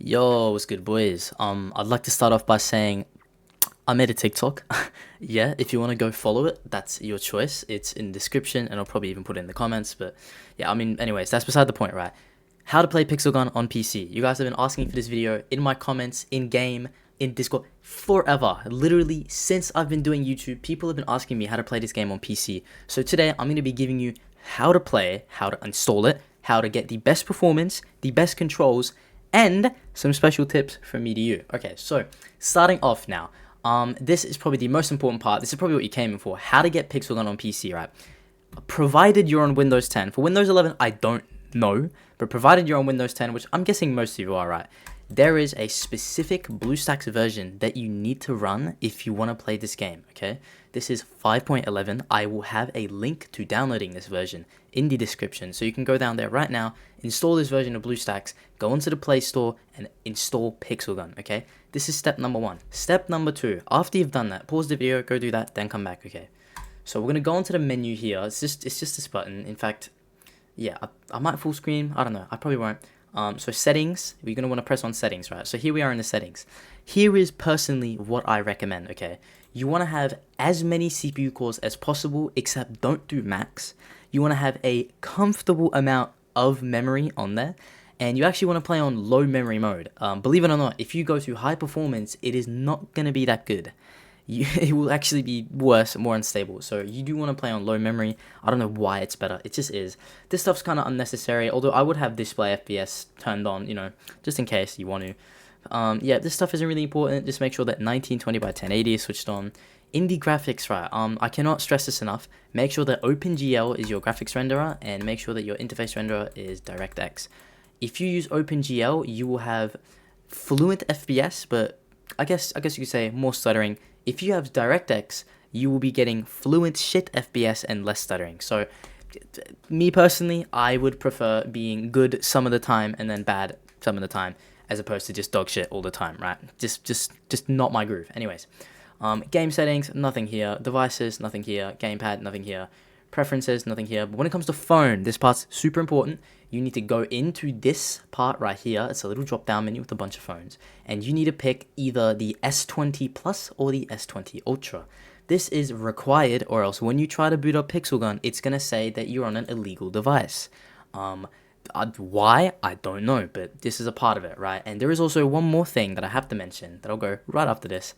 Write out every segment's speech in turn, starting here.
Yo, what's good, boys? I'd like to start off by saying I made a TikTok. Yeah, if you want to go follow it, that's your choice. It's in the description, and I'll probably even put it in the comments. But yeah, anyways, that's beside the point, right? How to play Pixel Gun on PC. You guys have been asking for this video in my comments, in game, in Discord, forever. Literally, since I've been doing YouTube, people have been asking me how to play this game on PC. So today, I'm going to be giving you how to play, how to install it, how to get the best performance, the best controls, and some special tips from me to you. Okay, so starting off now, this is probably the most important part. This is probably what you came in for. How to get Pixel Gun on PC, right? Provided you're on Windows 10. For Windows 11, I don't know, but provided you're on Windows 10, which I'm guessing most of you are, right? There is a specific BlueStacks version that you need to run if you want to play this game, okay? This is 5.11. I will have a link to downloading this version in the description, so you can go down there right now, install this version of BlueStacks, go onto the Play Store, and install Pixel Gun, okay? This is step number 1. Step number 2, after you've done that, pause the video, go do that, then come back, okay? So we're going to go onto the menu here. It's just this button. In fact, yeah, I might full screen. I don't know. I probably won't. So settings, we're going to want to press on settings, right? So here we are in the settings. Here is personally what I recommend, okay? You want to have as many CPU cores as possible, except don't do max. You want to have a comfortable amount of memory on there, and you actually want to play on low memory mode. Believe it or not, if you go to high performance, it is not going to be that good. It will actually be worse, more unstable. So you do want to play on low memory. I don't know why it's better. It just is. This stuff's kind of unnecessary, although I would have display FPS turned on, just in case you want to. Yeah, this stuff isn't really important. Just make sure that 1920 by 1080 is switched on. In the graphics, right, I cannot stress this enough. Make sure that OpenGL is your graphics renderer, and make sure that your interface renderer is DirectX. If you use OpenGL, you will have fluent FPS, but I guess you could say more stuttering. If you have DirectX, you will be getting fluent shit FPS and less stuttering. So, me personally, I would prefer being good some of the time and then bad some of the time, as opposed to just dog shit all the time, right? Just not my groove. Anyways, game settings, nothing here. Devices, nothing here. Gamepad, nothing here. Preferences, nothing here. But when it comes to phone, this part's super important. You need to go into this part right here. It's a little drop down menu with a bunch of phones, and you need to pick either the S20 Plus or the S20 Ultra. This is required, or else when you try to boot up Pixel Gun, it's gonna say that you're on an illegal device. Why? I don't know, but this is a part of it, right? And there is also one more thing that I have to mention that I'll go right after this.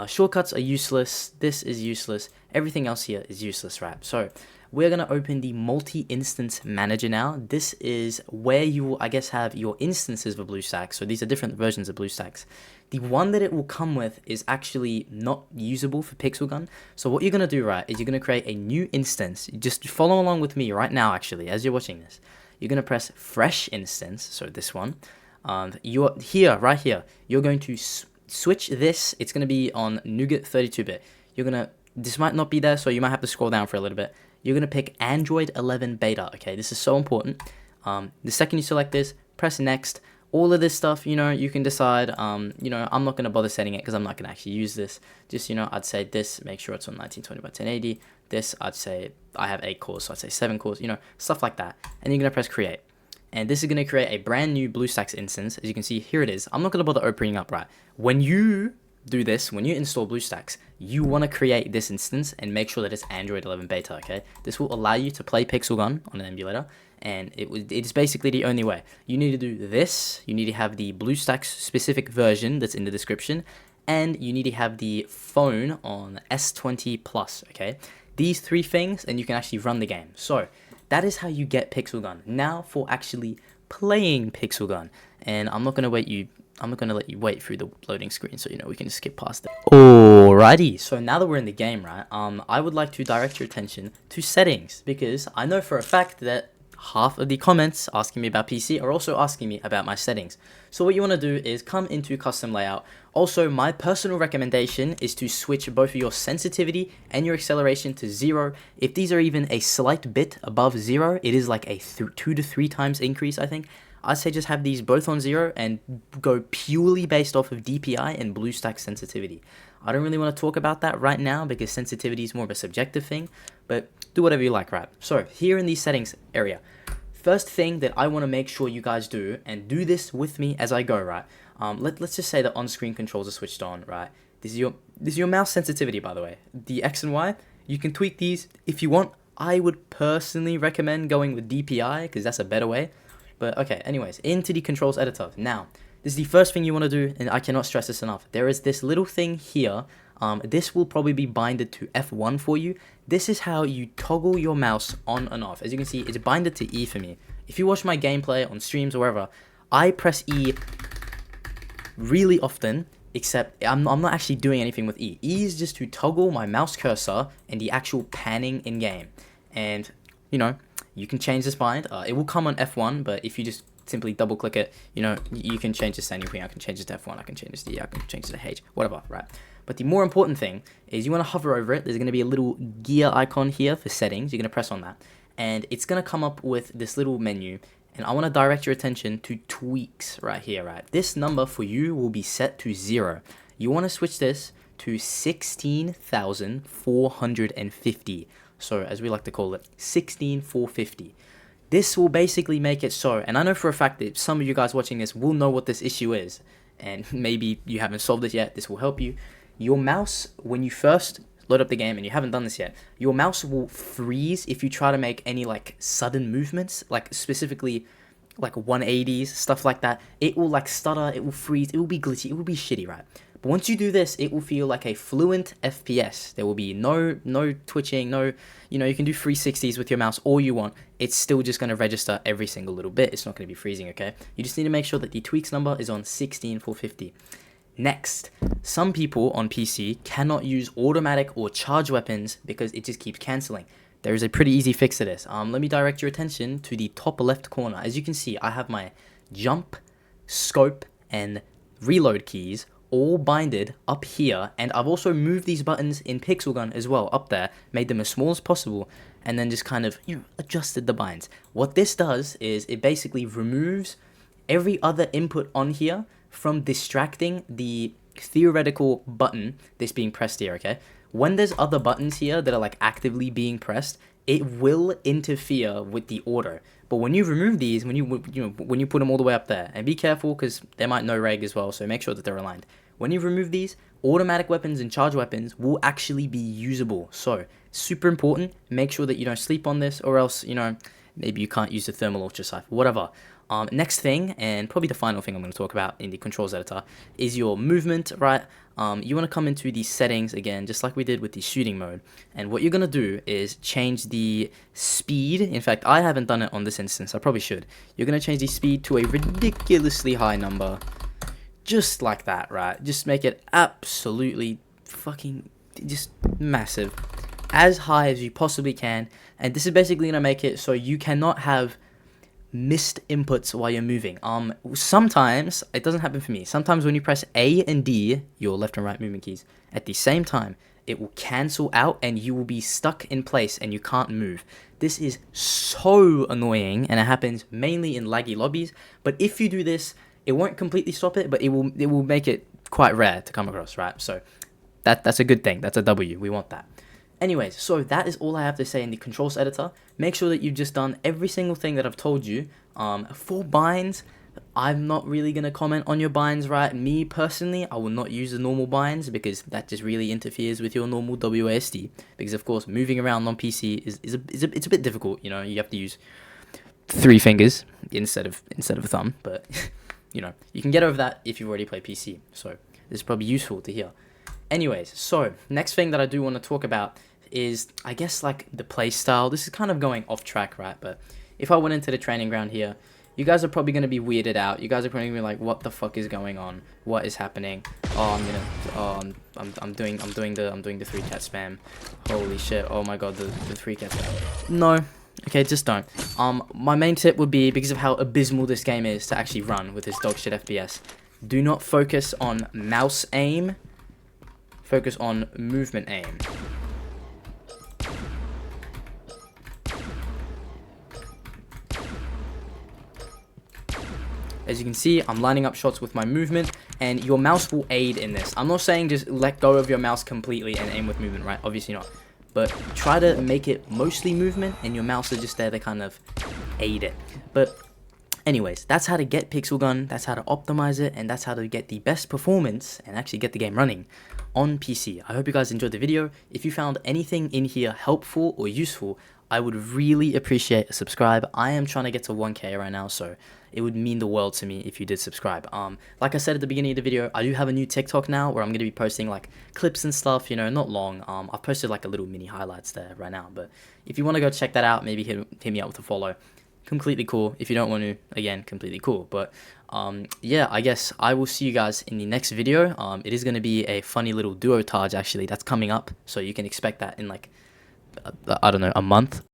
Shortcuts are useless. This is useless. Everything else here is useless, right? So we're going to open the multi-instance manager now. This is where you will, I guess, have your instances of BlueStacks. So these are different versions of BlueStacks. The one that it will come with is actually not usable for Pixel Gun. So what you're going to do, right, is you're going to create a new instance. Just follow along with me right now, actually, as you're watching this. You're going to press fresh instance, so this one. You're here, right here. You're going to switch this. It's going to be on Nougat 32-bit. This might not be there, so you might have to scroll down for a little bit. You're going to pick Android 11 beta, okay? This is so important. The second you select this, press next. All of this stuff, you can decide. I'm not going to bother setting it because I'm not going to actually use this. Just, I'd say this, make sure it's on 1920 by 1080. This, I'd say, I have 8 cores, so I'd say 7 cores, stuff like that. And you're going to press create. And this is going to create a brand new BlueStacks instance. As you can see, here it is. I'm not going to bother opening up, right? When you do this, when you install BlueStacks, you want to create this instance and make sure that it's Android 11 beta, okay? This will allow you to play Pixel Gun on an emulator, and it is basically the only way. You need to do this. You need to have the BlueStacks specific version that's in the description, and you need to have the phone on S20 Plus, okay? These 3 things, and you can actually run the game. So that is how you get Pixel Gun. Now for actually playing Pixel Gun, and I'm not gonna let you wait through the loading screen, so we can just skip past it. Alrighty, so now that we're in the game, right? I would like to direct your attention to settings, because I know for a fact that half of the comments asking me about PC are also asking me about my settings. So what you want to do is come into custom layout. Also, my personal recommendation is to switch both of your sensitivity and your acceleration to 0. If these are even a slight bit above 0, it is like a 2 to 3 times increase, I think. I'd say just have these both on 0 and go purely based off of DPI and BlueStacks sensitivity. I don't really want to talk about that right now because sensitivity is more of a subjective thing, but do whatever you like, right? So here in the settings area, first thing that I want to make sure you guys do, and do this with me as I go, right? Let's just say that on-screen controls are switched on, right? This is your mouse sensitivity, by the way. The X and Y, you can tweak these if you want. I would personally recommend going with DPI because that's a better way. But okay, anyways, into the controls editor. Now, this is the first thing you want to do, and I cannot stress this enough. There is this little thing here. This will probably be binded to F1 for you. This is how you toggle your mouse on and off. As you can see, it's binded to E for me. If you watch my gameplay on streams or wherever, I press E really often, except I'm not actually doing anything with E. E is just to toggle my mouse cursor and the actual panning in game. And, you know, you can change this bind. It will come on F1, but if you just simply double click it, you know, you can change this to anything. I can change this to F1, I can change this to E, I can change it to H, whatever, right? But the more important thing is you want to hover over it. There's going to be a little gear icon here for settings. You're going to press on that. And it's going to come up with this little menu. And I want to direct your attention to tweaks right here, right? This number for you will be set to 0. You want to switch this to 16,450. So as we like to call it, 16,450. This will basically make it so, and I know for a fact that some of you guys watching this will know what this issue is, and maybe you haven't solved it yet. This will help you. Your mouse, when you first load up the game and you haven't done this yet, your mouse will freeze if you try to make any like sudden movements, like specifically like 180s, stuff like that. It will like stutter, it will freeze, it will be glitchy, it will be shitty, right? But once you do this, it will feel like a fluent FPS. There will be no twitching, no, you know, you can do 360s with your mouse all you want. It's still just going to register every single little bit. It's not going to be freezing, okay? You just need to make sure that the tweaks number is on 16,450. Next, some people on PC cannot use automatic or charge weapons because it just keeps cancelling. There is a pretty easy fix to this. Let me direct your attention to the top left corner. As you can see, I have my jump, scope, and reload keys all binded up here, and I've also moved these buttons in Pixel Gun as well up there, made them as small as possible, and then just kind of, you know, adjusted the binds. What this does is it basically removes every other input on here from distracting the theoretical button that's being pressed here, okay? When there's other buttons here that are like actively being pressed, it will interfere with the order. But when you remove these, when you put them all the way up there, and be careful because they might no reg as well, so make sure that they're aligned. When you remove these, automatic weapons and charge weapons will actually be usable. So super important. Make sure that you don't sleep on this, or else, you know, maybe you can't use the thermal ultra cipher, whatever. Next thing, and probably the final thing I'm going to talk about in the controls editor, is your movement, right? You want to come into the settings again, just like we did with the shooting mode. And what you're going to do is change the speed. In fact, I haven't done it on this instance. I probably should. You're going to change the speed to a ridiculously high number. Just like that, right? Just make it absolutely fucking just massive. As high as you possibly can. And this is basically going to make it so you cannot have missed inputs while you're moving. Sometimes, it doesn't happen for me. Sometimes when you press A and D, your left and right movement keys, at the same time, it will cancel out and you will be stuck in place and you can't move. This is so annoying, and it happens mainly in laggy lobbies. But if you do this, it won't completely stop it, but it will make it quite rare to come across, right? So that's a good thing. That's a W. We want that. Anyways, so that is all I have to say in the controls editor. Make sure that you've just done every single thing that I've told you. For binds, I'm not really going to comment on your binds, right? Me, personally, I will not use the normal binds because that just really interferes with your normal WASD. Because, of course, moving around on PC it's a bit difficult, you know? You have to use 3 fingers instead of a thumb. But, you know, you can get over that if you've already played PC. So, this is probably useful to hear. Anyways, so, next thing that I do want to talk about is, I guess, like, the play style. This is kind of going off track, right? But if I went into the training ground here, you guys are probably going to be weirded out. You guys are probably going to be like, what the fuck is going on? What is happening? I'm doing the 3 cat spam. Holy shit. Oh my god, the 3 cat spam. No. Okay, just don't. My main tip would be, because of how abysmal this game is to actually run with this dog shit FPS, do not focus on mouse aim. Focus on movement aim. As you can see, I'm lining up shots with my movement, and your mouse will aid in this. I'm not saying just let go of your mouse completely and aim with movement, right? Obviously not. but try to make it mostly movement, and your mouse is just there to kind of aid it. But anyways, that's how to get Pixel Gun, that's how to optimize it, and that's how to get the best performance and actually get the game running on PC. I hope you guys enjoyed the video. If you found anything in here helpful or useful, I would really appreciate a subscribe. I am trying to get to 1K right now, so it would mean the world to me if you did subscribe. Like I said at the beginning of the video, I do have a new TikTok now where I'm going to be posting like clips and stuff, you know, not long. I've posted like a little mini highlights there right now, but if you want to go check that out, maybe hit me up with a follow. Completely cool. If you don't want to, again, completely cool. But yeah, I guess I will see you guys in the next video. It is going to be a funny little duotage actually that's coming up, so you can expect that in like I don't know, a month.